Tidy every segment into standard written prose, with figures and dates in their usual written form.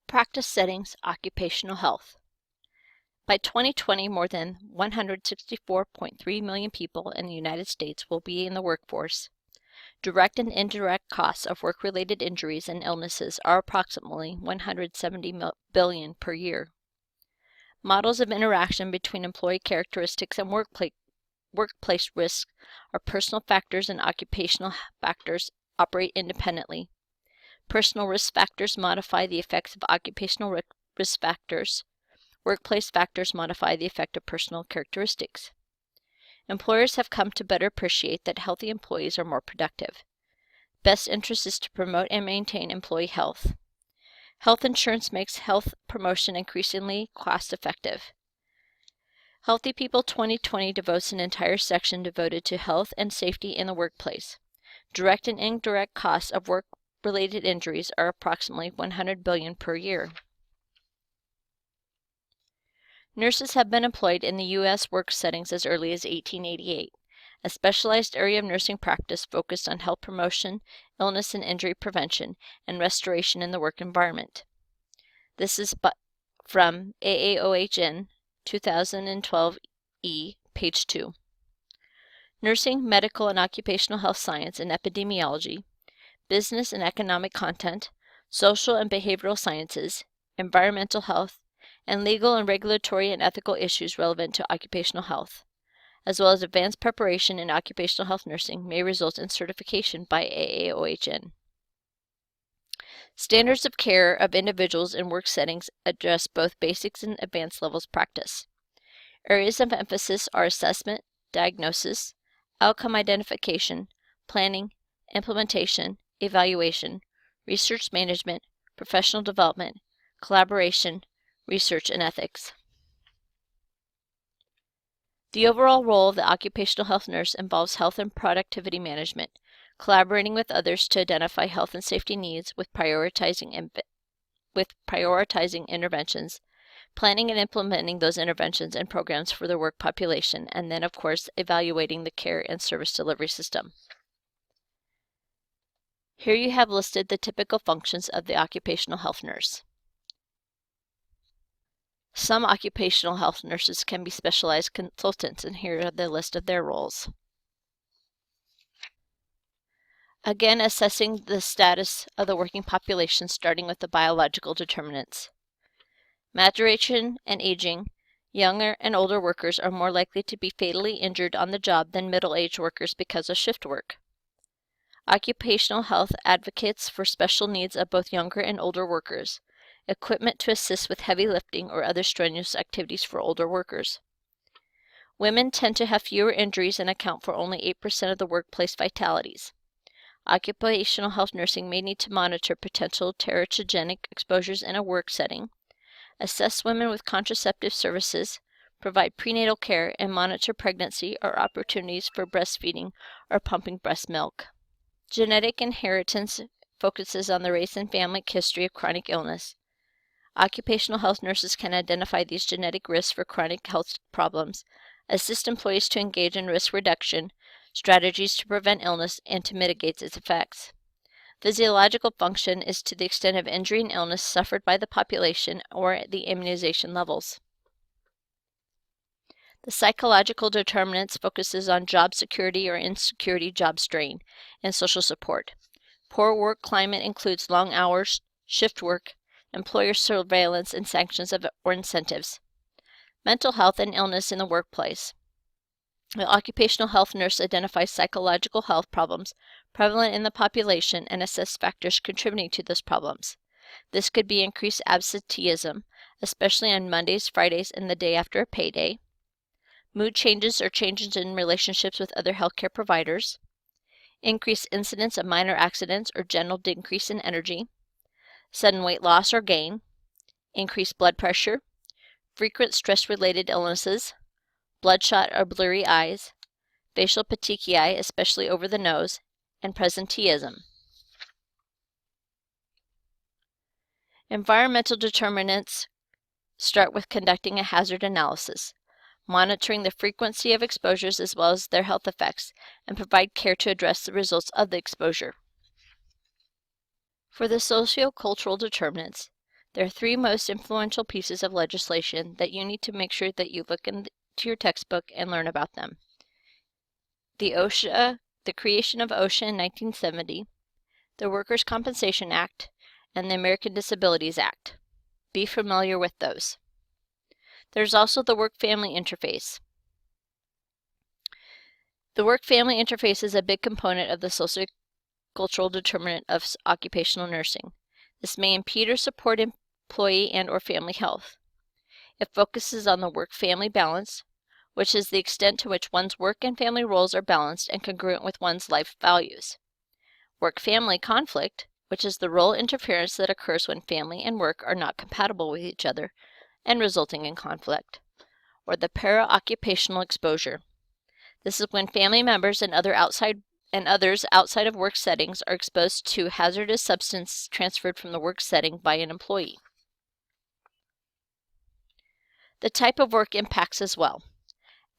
Practice settings, occupational health. By 2020, more than 164.3 million people in the United States will be in the workforce. Direct and indirect costs of work-related injuries and illnesses are approximately $170 billion per year. Models of interaction between employee characteristics and workplace risks are personal factors and occupational factors operate independently. Personal risk factors modify the effects of occupational risk factors. Workplace factors modify the effect of personal characteristics. Employers have come to better appreciate that healthy employees are more productive. Best interest is to promote and maintain employee health. Health insurance makes health promotion increasingly cost-effective. Healthy People 2020 devotes an entire section devoted to health and safety in the workplace. Direct and indirect costs of work-related injuries are approximately $100 billion per year. Nurses have been employed in the U.S. work settings as early as 1888, a specialized area of nursing practice focused on health promotion, illness and injury prevention, and restoration in the work environment. This is from AAOHN 2012E, page 2. Nursing, medical and occupational health science and epidemiology, business and economic content, social and behavioral sciences, environmental health, and legal and regulatory and ethical issues relevant to occupational health, as well as advanced preparation in occupational health nursing may result in certification by AAOHN. Standards of care of individuals in work settings address both basics and advanced levels practice. Areas of emphasis are assessment, diagnosis, outcome identification, planning, implementation, evaluation, research management, professional development, collaboration, research, and ethics. The overall role of the occupational health nurse involves health and productivity management, collaborating with others to identify health and safety needs with prioritizing interventions, planning and implementing those interventions and programs for the work population, and then, of course, evaluating the care and service delivery system. Here you have listed the typical functions of the occupational health nurse. Some occupational health nurses can be specialized consultants, and here are the list of their roles. Again, assessing the status of the working population, starting with the biological determinants. Maturation and aging. Younger and older workers are more likely to be fatally injured on the job than middle-aged workers because of shift work. Occupational health advocates for special needs of both younger and older workers. Equipment to assist with heavy lifting or other strenuous activities for older workers. Women tend to have fewer injuries and account for only 8% of the workplace fatalities. Occupational health nursing may need to monitor potential teratogenic exposures in a work setting, assess women with contraceptive services, provide prenatal care, and monitor pregnancy or opportunities for breastfeeding or pumping breast milk. Genetic inheritance focuses on the race and family history of chronic illness. Occupational health nurses can identify these genetic risks for chronic health problems, assist employees to engage in risk reduction, strategies to prevent illness, and to mitigate its effects. Physiological function is to the extent of injury and illness suffered by the population or the immunization levels. The psychological determinants focuses on job security or insecurity, job strain, and social support. Poor work climate includes long hours, shift work, employer surveillance and sanctions or incentives. Mental health and illness in the workplace. The occupational health nurse identifies psychological health problems prevalent in the population and assess factors contributing to those problems. This could be increased absenteeism, especially on Mondays, Fridays, and the day after a payday, mood changes or changes in relationships with other healthcare providers, increased incidence of minor accidents or general decrease in energy, sudden weight loss or gain, increased blood pressure, frequent stress-related illnesses, bloodshot or blurry eyes, facial petechiae, especially over the nose, and presenteeism. Environmental determinants start with conducting a hazard analysis, monitoring the frequency of exposures as well as their health effects, and provide care to address the results of the exposure. For the socio-cultural determinants, There are three most influential pieces of legislation that you need to make sure that you look into your textbook and learn about them. The creation of OSHA in 1970, the Workers' Compensation Act, and the American Disabilities Act. Be familiar with those. There's also the work-family interface. The work-family interface is a big component of the sociocultural determinant of occupational nursing. This may impede or support employee and or family health. It focuses on the work-family balance, which is the extent to which one's work and family roles are balanced and congruent with one's life values. Work-family conflict, which is the role interference that occurs when family and work are not compatible with each other and resulting in conflict. Or the para-occupational exposure. This is when family members and others outside of work settings are exposed to hazardous substance transferred from the work setting by an employee. The type of work impacts as well.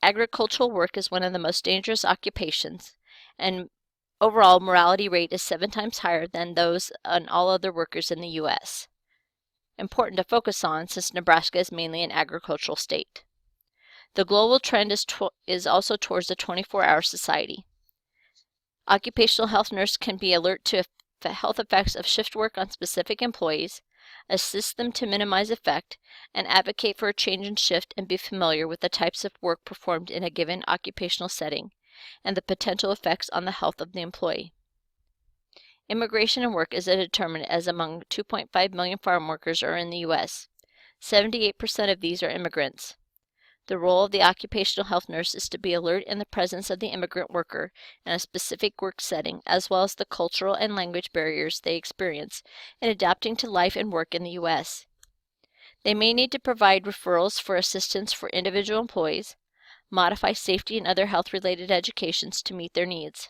Agricultural work is one of the most dangerous occupations, and overall mortality rate is 7 times higher than those on all other workers in the U.S. Important to focus on since Nebraska is mainly an agricultural state. The global trend is also towards a 24-hour society. Occupational health nurse can be alert to health effects of shift work on specific employees, assist them to minimize effect, and advocate for a change in shift and be familiar with the types of work performed in a given occupational setting and the potential effects on the health of the employee. Immigration and work is a determinant, as among 2.5 million farm workers are in the U.S. 78% of these are immigrants. The role of the occupational health nurse is to be alert in the presence of the immigrant worker in a specific work setting, as well as the cultural and language barriers they experience in adapting to life and work in the U.S. They may need to provide referrals for assistance for individual employees, modify safety and other health-related educations to meet their needs,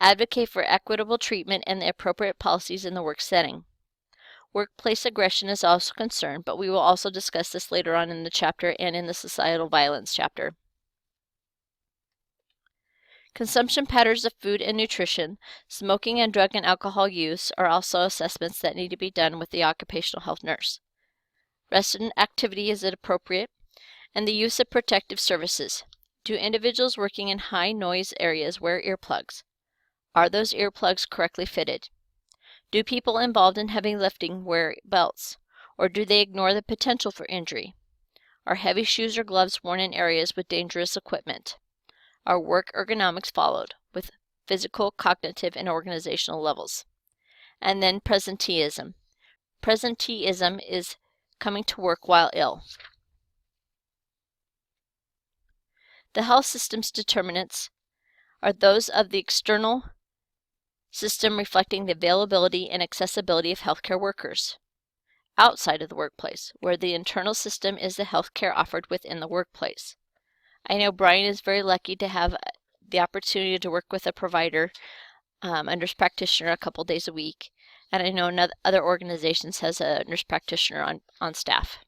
advocate for equitable treatment and the appropriate policies in the work setting. Workplace aggression is also a concern, but we will also discuss this later on in the chapter and in the societal violence chapter. Consumption patterns of food and nutrition, smoking and drug and alcohol use are also assessments that need to be done with the occupational health nurse. Rest and activity, is it appropriate? And the use of protective services. Do individuals working in high noise areas wear earplugs? Are those earplugs correctly fitted? Do people involved in heavy lifting wear belts, or do they ignore the potential for injury? Are heavy shoes or gloves worn in areas with dangerous equipment? Are work ergonomics followed with physical, cognitive, and organizational levels? And then presenteeism. Presenteeism is coming to work while ill. The health system's determinants are those of the external system, reflecting the availability and accessibility of healthcare workers outside of the workplace, where the internal system is the healthcare offered within the workplace. I know Brian is very lucky to have the opportunity to work with a provider, a nurse practitioner, a couple days a week, and I know other organizations has a nurse practitioner on staff.